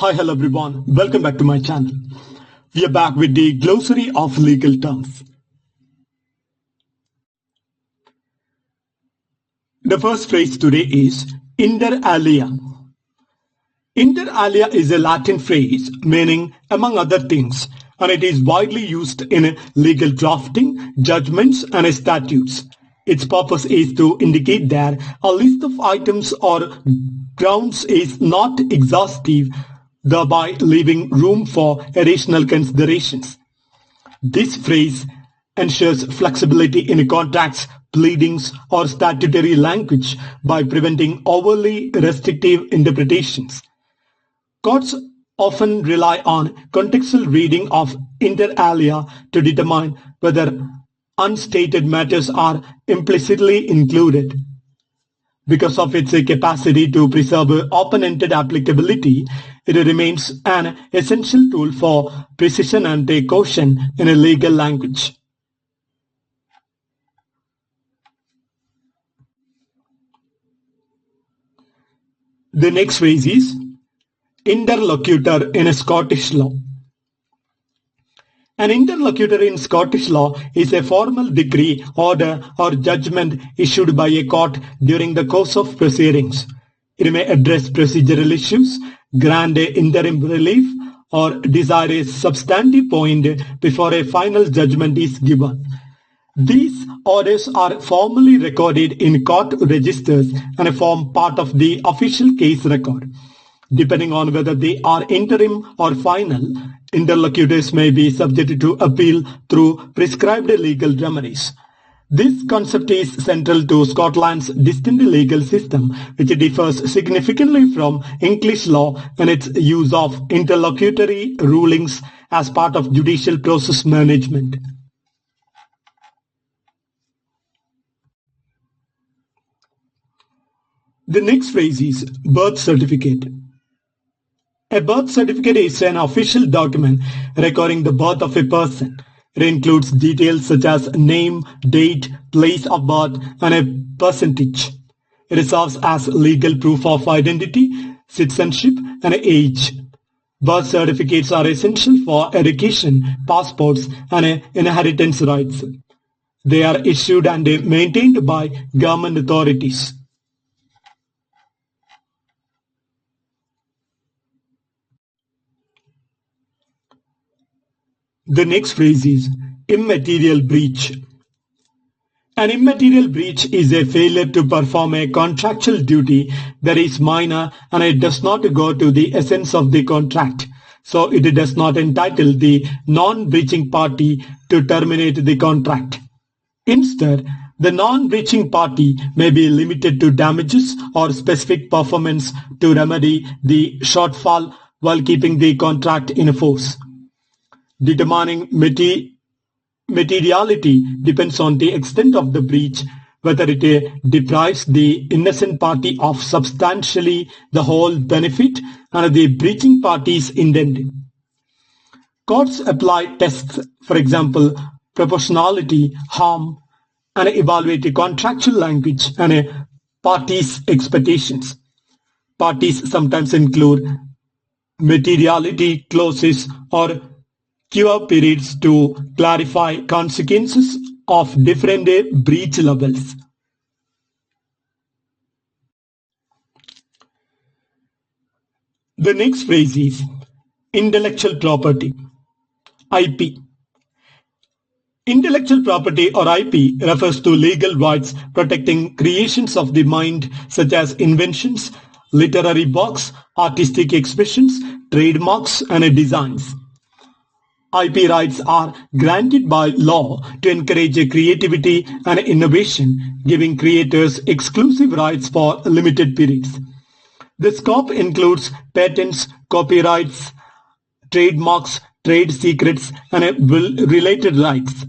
Hi, hello everyone. Welcome back to my channel. We are back with the glossary of legal terms. The first phrase today is inter alia. Inter alia is a Latin phrase meaning among other things, and it is widely used in legal drafting, judgments, and statutes. Its purpose is to indicate that a list of items or grounds is not exhaustive, thereby leaving room for additional considerations. This phrase ensures flexibility in contracts, pleadings, or statutory language by preventing overly restrictive interpretations. Courts often rely on contextual reading of inter alia to determine whether unstated matters are implicitly included. Because of its capacity to preserve open-ended applicability, it remains an essential tool for precision and caution in a legal language. The next phrase is interlocutor in Scottish law. An interlocutor in Scottish law is a formal decree, order, or judgment issued by a court during the course of proceedings. It may address procedural issues, grant an interim relief, or decide a substantive point before a final judgment is given. These orders are formally recorded in court registers and form part of the official case record. Depending on whether they are interim or final, interlocutors may be subject to appeal through prescribed legal remedies. This concept is central to Scotland's distinct legal system, which differs significantly from English law in its use of interlocutory rulings as part of judicial process management. The next phrase is birth certificate. A birth certificate is an official document recording the birth of a person. It includes details such as name, date, place of birth, and a percentage. It serves as legal proof of identity, citizenship, and age. Birth certificates are essential for education, passports, and inheritance rights. They are issued and maintained by government authorities. The next phrase is immaterial breach. An immaterial breach is a failure to perform a contractual duty that is minor and it does not go to the essence of the contract. So it does not entitle the non-breaching party to terminate the contract. Instead, the non-breaching party may be limited to damages or specific performance to remedy the shortfall while keeping the contract in force. Determining materiality depends on the extent of the breach, whether it deprives the innocent party of substantially the whole benefit and the breaching party's intent. Courts apply tests, for example, proportionality, harm, and evaluate contractual language and parties' expectations. Parties sometimes include materiality clauses or cure periods to clarify consequences of different breach levels. The next phrase is intellectual property, IP. Intellectual property or IP refers to legal rights protecting creations of the mind such as inventions, literary works, artistic expressions, trademarks, and designs. IP rights are granted by law to encourage creativity and innovation, giving creators exclusive rights for limited periods. The scope includes patents, copyrights, trademarks, trade secrets, and related rights.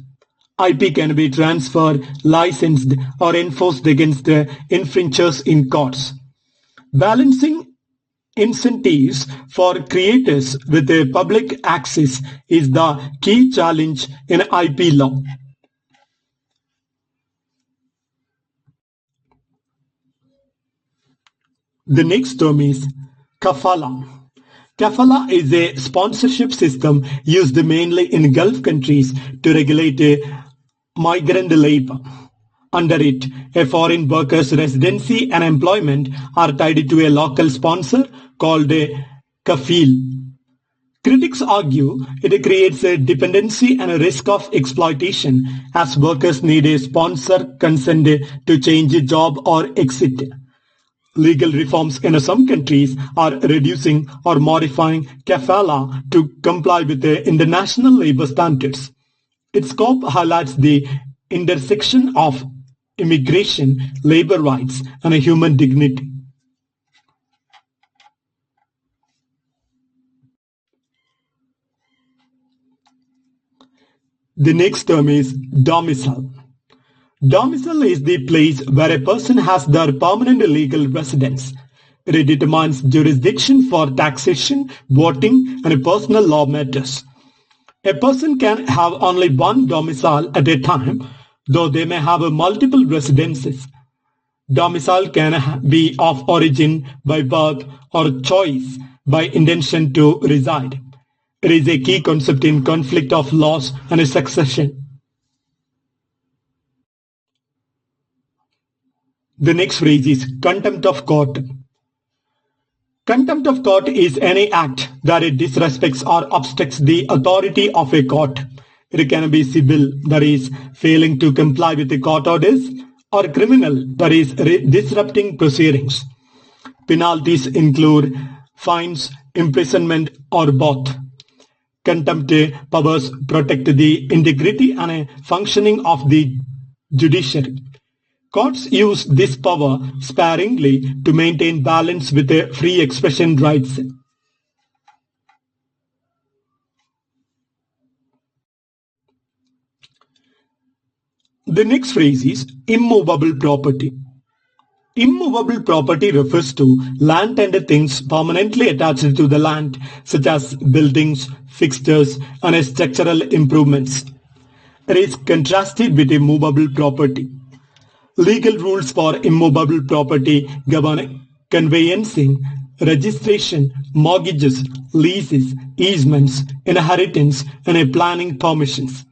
IP can be transferred, licensed, or enforced against infringers in courts. Balancing incentives for creators with public access is the key challenge in IP law. The next term is kafala. Kafala is a sponsorship system used mainly in Gulf countries to regulate migrant labor. Under it, a foreign worker's residency and employment are tied to a local sponsor called a kafil. Critics argue it creates a dependency and a risk of exploitation as workers need a sponsor consent to change a job or exit. Legal reforms in some countries are reducing or modifying kafala to comply with the international labor standards. Its scope highlights the intersection of immigration, labor rights, and human dignity. The next term is domicile. Domicile is the place where a person has their permanent legal residence. It determines jurisdiction for taxation, voting, and personal law matters. A person can have only one domicile at a time, though they may have multiple residences. Domicile can be of origin by birth or choice by intention to reside. It is a key concept in conflict of laws and succession. The next phrase is contempt of court. Contempt of court is any act that it disrespects or obstructs the authority of a court. It can be civil, that is, failing to comply with the court orders, or criminal, that is, disrupting proceedings. Penalties include fines, imprisonment, or both. Contempt powers protect the integrity and functioning of the judiciary. Courts use this power sparingly to maintain balance with the free expression rights. The next phrase is immovable property. Immovable property refers to land and things permanently attached to the land, such as buildings, fixtures, and structural improvements. It is contrasted with movable property. Legal rules for immovable property govern conveyancing, registration, mortgages, leases, easements, inheritance, and planning permissions.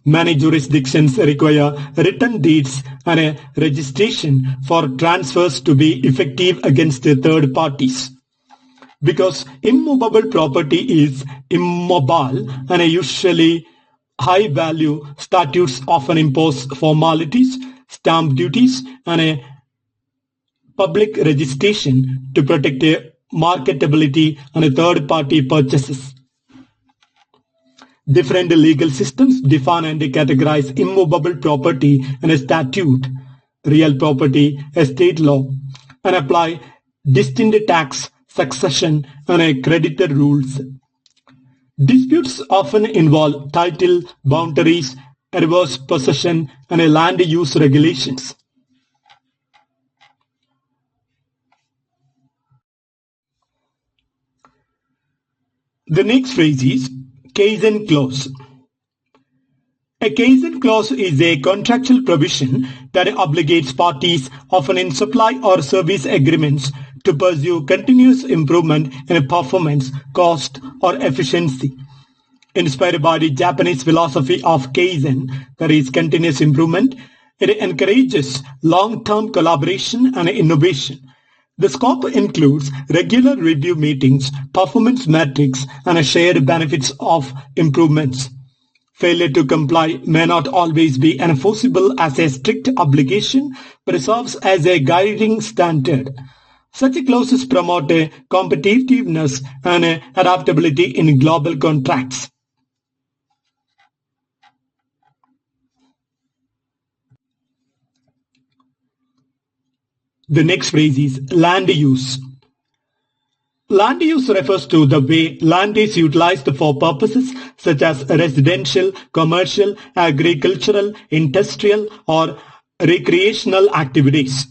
Many jurisdictions require written deeds and a registration for transfers to be effective against third parties. Because immovable property is immobile and usually high value, statutes often impose formalities, stamp duties, and a public registration to protect marketability and third party purchases. Different legal systems define and categorize immovable property in a statute, real property, estate law, and apply distinct tax, succession, and creditor rules. Disputes often involve title, boundaries, adverse possession, and land use regulations. The next phrase is Kaizen clause. A Kaizen clause is a contractual provision that obligates parties, often in supply or service agreements, to pursue continuous improvement in performance, cost, or efficiency. Inspired by the Japanese philosophy of Kaizen, that is continuous improvement, it encourages long-term collaboration and innovation. The scope includes regular review meetings, performance metrics, and shared benefits of improvements. Failure to comply may not always be enforceable as a strict obligation, but serves as a guiding standard. Such clauses promote competitiveness and adaptability in global contracts. The next phrase is land use. Land use refers to the way land is utilized for purposes such as residential, commercial, agricultural, industrial, or recreational activities.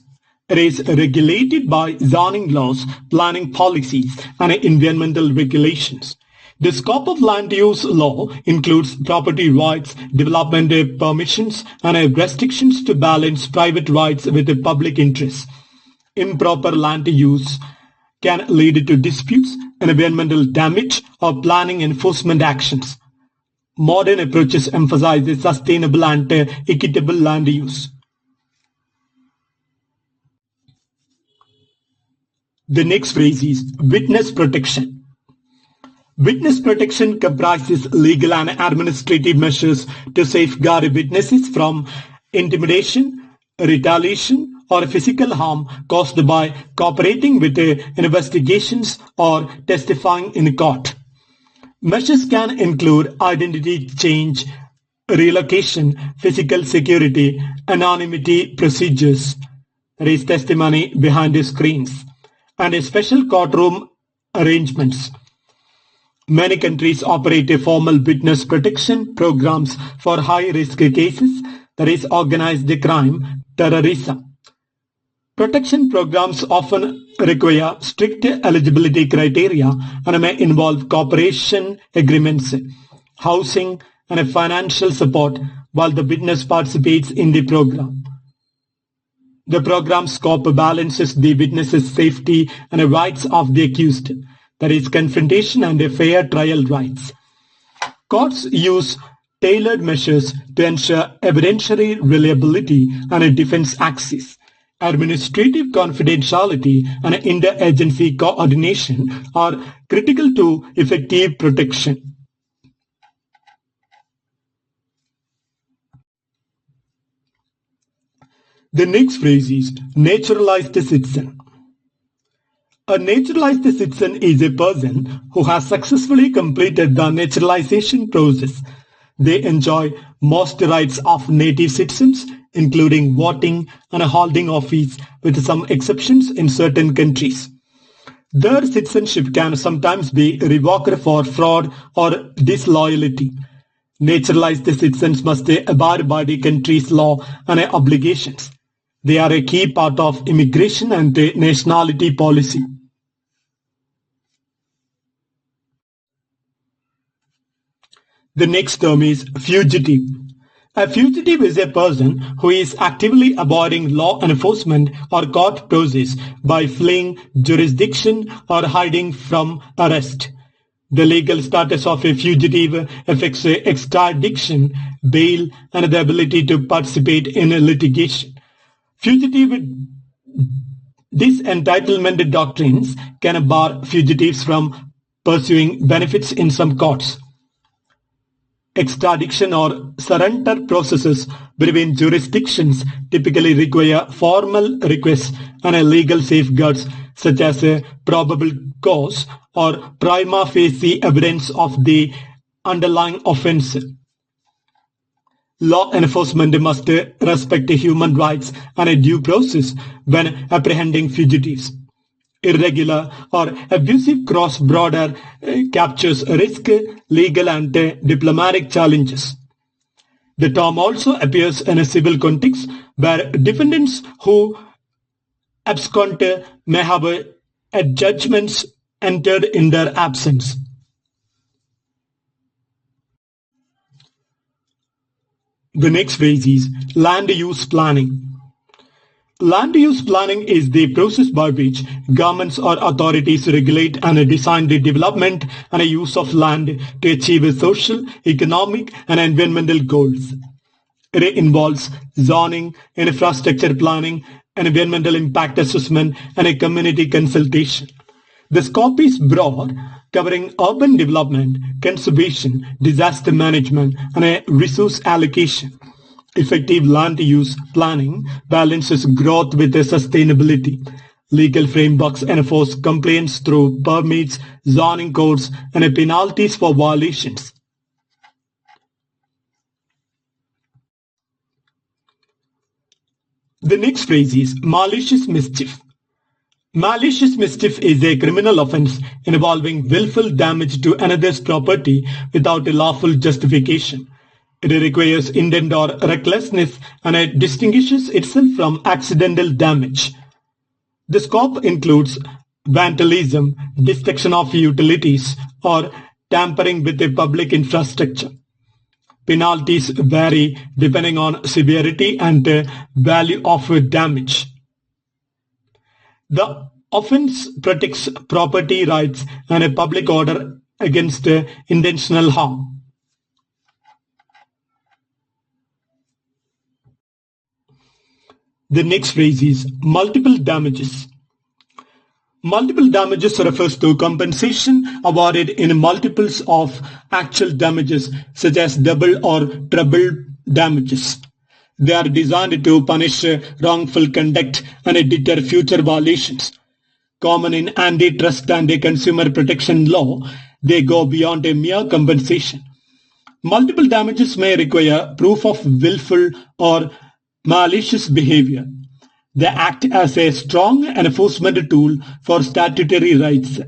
It is regulated by zoning laws, planning policies, and environmental regulations. The scope of land use law includes property rights, development permissions, and restrictions to balance private rights with the public interests. Improper land use can lead to disputes, environmental damage, or planning enforcement actions. Modern approaches emphasize sustainable and equitable land use. The next phrase is witness protection. Witness protection comprises legal and administrative measures to safeguard witnesses from intimidation, retaliation, or physical harm caused by cooperating with investigations or testifying in court. Measures can include identity change, relocation, physical security, anonymity procedures, that is testimony behind the screens, and special courtroom arrangements. Many countries operate formal witness protection programs for high-risk cases, that is organized crime, terrorism. Protection programs often require strict eligibility criteria and may involve cooperation agreements, housing, and financial support while the witness participates in the program. The program scope balances the witness's safety and rights of the accused, that is confrontation and fair trial rights. Courts use tailored measures to ensure evidentiary reliability and defense access. Administrative confidentiality and interagency coordination are critical to effective protection. The next phrase is naturalized citizen. A naturalized citizen is a person who has successfully completed the naturalization process. They enjoy most rights of native citizens, including voting and holding office, with some exceptions in certain countries. Their citizenship can sometimes be revoked for fraud or disloyalty. Naturalized citizens must abide by the country's law and obligations. They are a key part of immigration and nationality policy. The next term is fugitive. A fugitive is a person who is actively avoiding law enforcement or court process by fleeing jurisdiction or hiding from arrest. The legal status of a fugitive affects extradition, bail, and the ability to participate in litigation. Fugitive disentitlement doctrines can bar fugitives from pursuing benefits in some courts. Extradition or surrender processes between jurisdictions typically require formal requests and legal safeguards such as a probable cause or prima facie evidence of the underlying offense. Law enforcement must respect human rights and a due process when apprehending fugitives. Irregular or abusive cross-border captures risk legal and diplomatic challenges. The term also appears in a civil context where defendants who abscond may have judgments entered in their absence. The next phrase is land use planning. Land use planning is the process by which governments or authorities regulate and design the development and use of land to achieve social, economic, and environmental goals. It involves zoning, infrastructure planning, environmental impact assessment, and a community consultation. The scope is broad, covering urban development, conservation, disaster management, and resource allocation. Effective land use planning balances growth with sustainability. Legal frameworks enforce compliance through permits, zoning codes, and penalties for violations. The next phrase is malicious mischief. Malicious mischief is a criminal offense involving willful damage to another's property without a lawful justification. It requires intent or recklessness and it distinguishes itself from accidental damage. The scope includes vandalism, destruction of utilities, or tampering with the public infrastructure. Penalties vary depending on severity and value of damage. The Offense protects property rights and a public order against intentional harm. The next phrase is multiple damages. Multiple damages refers to compensation awarded in multiples of actual damages, such as double or treble damages. They are designed to punish wrongful conduct and deter future violations. Common in antitrust and consumer protection law, they go beyond a mere compensation. Multiple damages may require proof of willful or malicious behavior. They act as a strong enforcement tool for statutory rights.